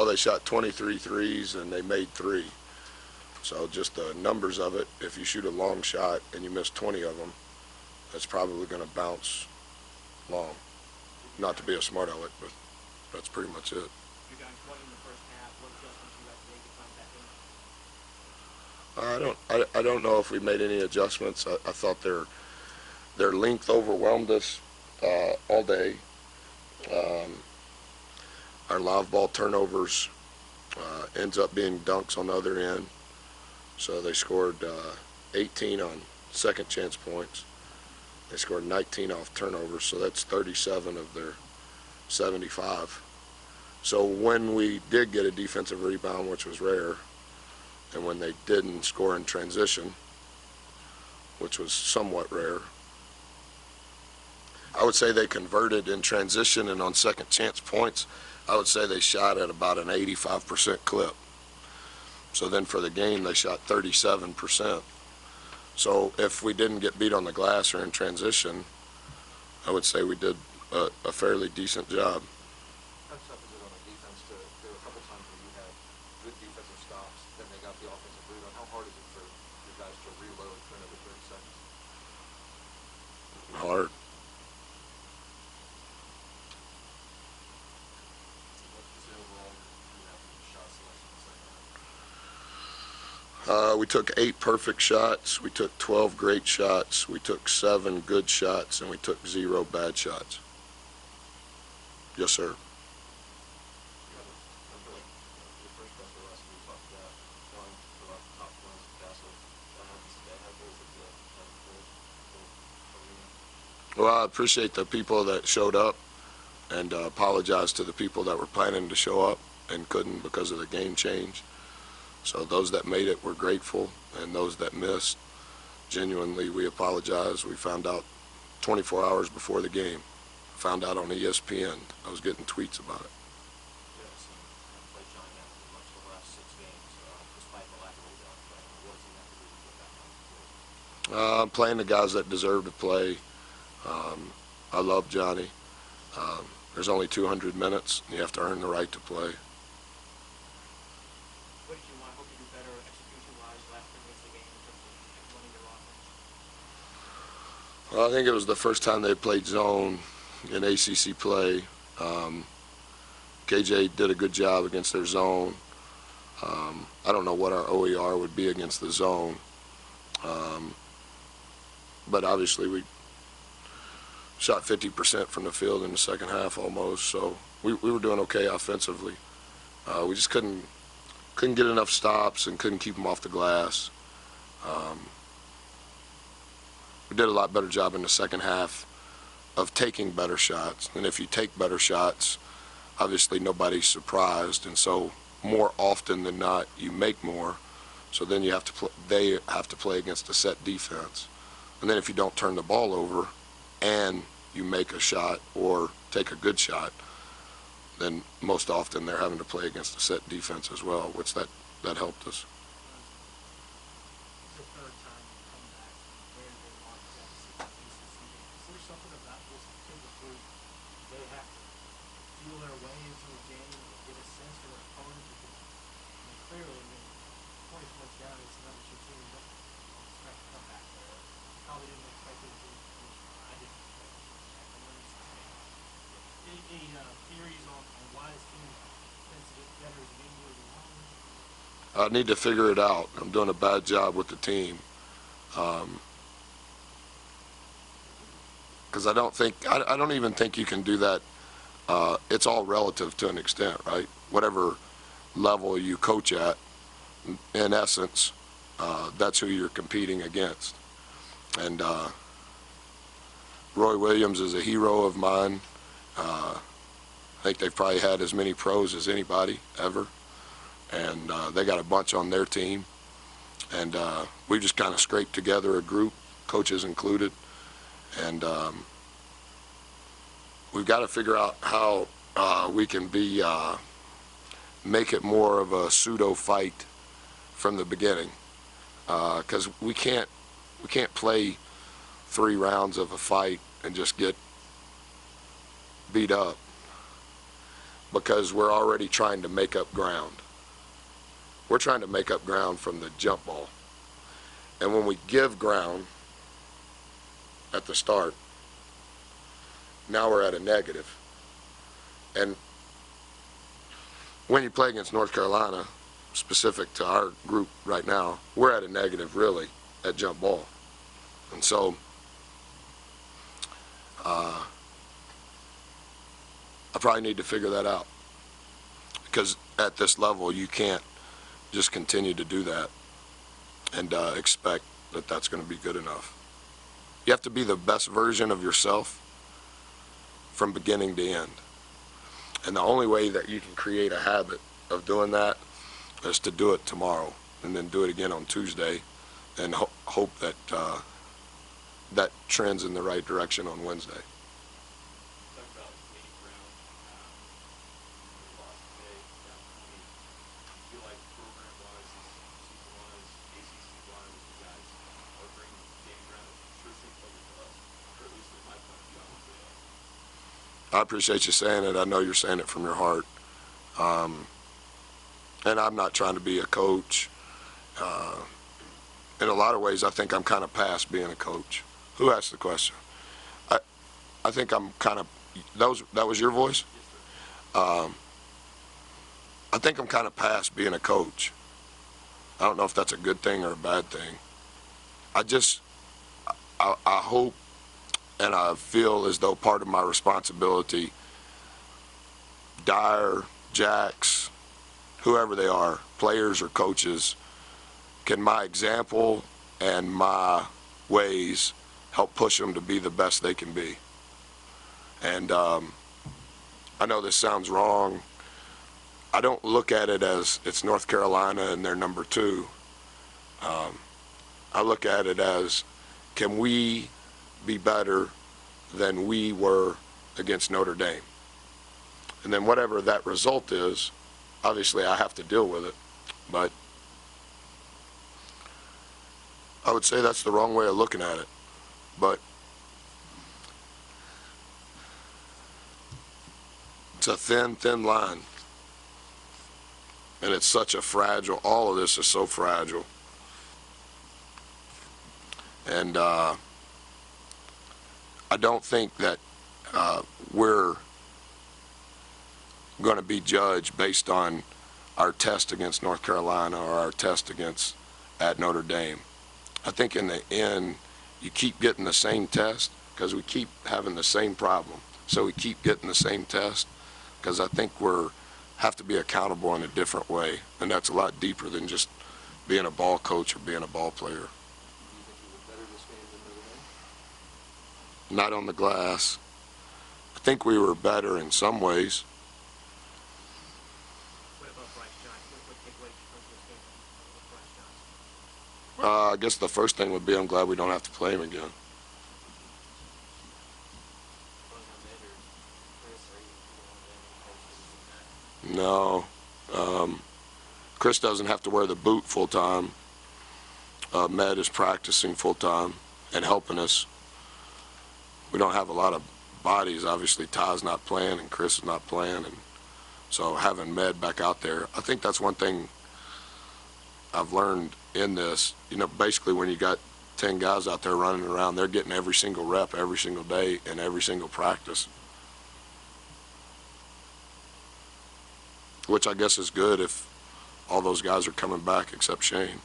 Well, they shot 23 threes and they made 3. So just the numbers of it, if you shoot a long shot and you miss 20 of them, that's probably going to bounce long. Not to be a smart aleck, but that's pretty much it. You got 20 in the first half. What adjustments you had to make to come back in? I don't know if we made any adjustments. I thought their length overwhelmed us all day. Our live ball turnovers ends up being dunks on the other end. So they scored 18 on second chance points. They scored 19 off turnovers, so that's 37 of their 75. So when we did get a defensive rebound, which was rare, and when they didn't score in transition, which was somewhat rare, I would say they converted in transition, and on second chance points, I would say they shot at about an 85% clip. So then for the game, they shot 37%. So if we didn't get beat on the glass or in transition, I would say we did a fairly decent job. How tough is it on the defense there were a couple times where you had good defensive stops, then they got the offensive rebound. How hard is it for your guys to reload for another 30 seconds? Hard. We took 8 perfect shots, we took 12 great shots, we took 7 good shots, and we took 0 bad shots. Yes, sir. Well, I appreciate the people that showed up, and apologize to the people that were planning to show up and couldn't because of the game change. So those that made it, we're grateful, and those that missed, genuinely, we apologize. We found out 24 hours before the game. Found out on ESPN. I was getting tweets about it. Playing the guys that deserve to play. I love Johnny. There's only 200 minutes, and you have to earn the right to play. What did you want? Hope you do better execution-wise last 3 minutes of the game in terms of running your offense? Well, I think it was the first time they played zone in ACC play. KJ did a good job against their zone. I don't know what our OER would be against the zone. But obviously we shot 50% from the field in the second half almost, so we were doing okay offensively. We just couldn't get enough stops and couldn't keep them off the glass. We did a lot better job in the second half of taking better shots. And if you take better shots, obviously nobody's surprised, and so more often than not you make more. So then you have to they have to play against a set defense. And then if you don't turn the ball over and you make a shot or take a good shot, then most often they're having to play against a set defense as well, which that helped us. It's the third time you come back from a very large deficit in ACC games. Is there something about this particular group? They have to feel their way into a game and get a sense for their opponent? Because, I mean, clearly, 20 points down, it's another 2 teams. Don't expect to come back there. Probably didn't expect it to. I didn't expect it to. Any theories on why this team tends to get better as the game goes along? I need to figure it out. I'm doing a bad job with the team. Because I don't even think you can do that. It's all relative to an extent, right? Whatever level you coach at, in essence, that's who you're competing against. And Roy Williams is a hero of mine. I think they've probably had as many pros as anybody ever, and they got a bunch on their team, and we just kind of scraped together a group, coaches included, and we've got to figure out how we can make it more of a pseudo fight from the beginning, because we can't play 3 rounds of a fight and just get beat up. because we're already trying to make up ground. We're trying to make up ground from the jump ball. And when we give ground at the start, now we're at a negative. And when you play against North Carolina, specific to our group right now, we're at a negative really at jump ball. And so I probably need to figure that out, because at this level you can't just continue to do that and expect that that's going to be good enough. You have to be the best version of yourself from beginning to end. And the only way that you can create a habit of doing that is to do it tomorrow and then do it again on Tuesday and hope that that trends in the right direction on Wednesday. Talk about Nate Brown. We lost today, down 20. I feel like program-wise, season-wise, ACC-wise, you guys are bringing Nate Brown a true thing to us, or at least in my point of view, I would say us. I appreciate you saying it. I know you're saying it from your heart. And I'm not trying to be a coach. In a lot of ways, I think I'm kind of past being a coach. Who asked the question? I think I'm kind of, that was your voice? I think I'm kind of past being a coach. I don't know if that's a good thing or a bad thing. I hope and I feel as though part of my responsibility, Dyer, Jacks, whoever they are, players or coaches, can my example and my ways help push them to be the best they can be. And I know this sounds wrong. I don't look at it as it's North Carolina and they're number 2. I look at it as, can we be better than we were against Notre Dame? And then whatever that result is, obviously I have to deal with it. But I would say that's the wrong way of looking at it. But it's a thin, thin line. And it's such a fragile, all of this is so fragile. And I don't think that we're going to be judged based on our test against North Carolina or our test at Notre Dame. I think in the end, you keep getting the same test because we keep having the same problem. So we keep getting the same test because I think have to be accountable in a different way. And that's a lot deeper than just being a ball coach or being a ball player. Do you think you were better this game than Notre Dame? Not on the glass. I think we were better in some ways. What about Bryce Johnson? What takeaways from this game with Bryce Johnson? I guess the first thing would be I'm glad we don't have to play him again. No. Chris doesn't have to wear the boot full time. Med is practicing full time and helping us. We don't have a lot of bodies. Obviously, Ty's not playing and Chris is not playing. And so having Med back out there, I think that's one thing I've learned in this. You know, basically when you got 10 guys out there running around, they're getting every single rep every single day and every single practice. Which I guess is good if all those guys are coming back except Shane.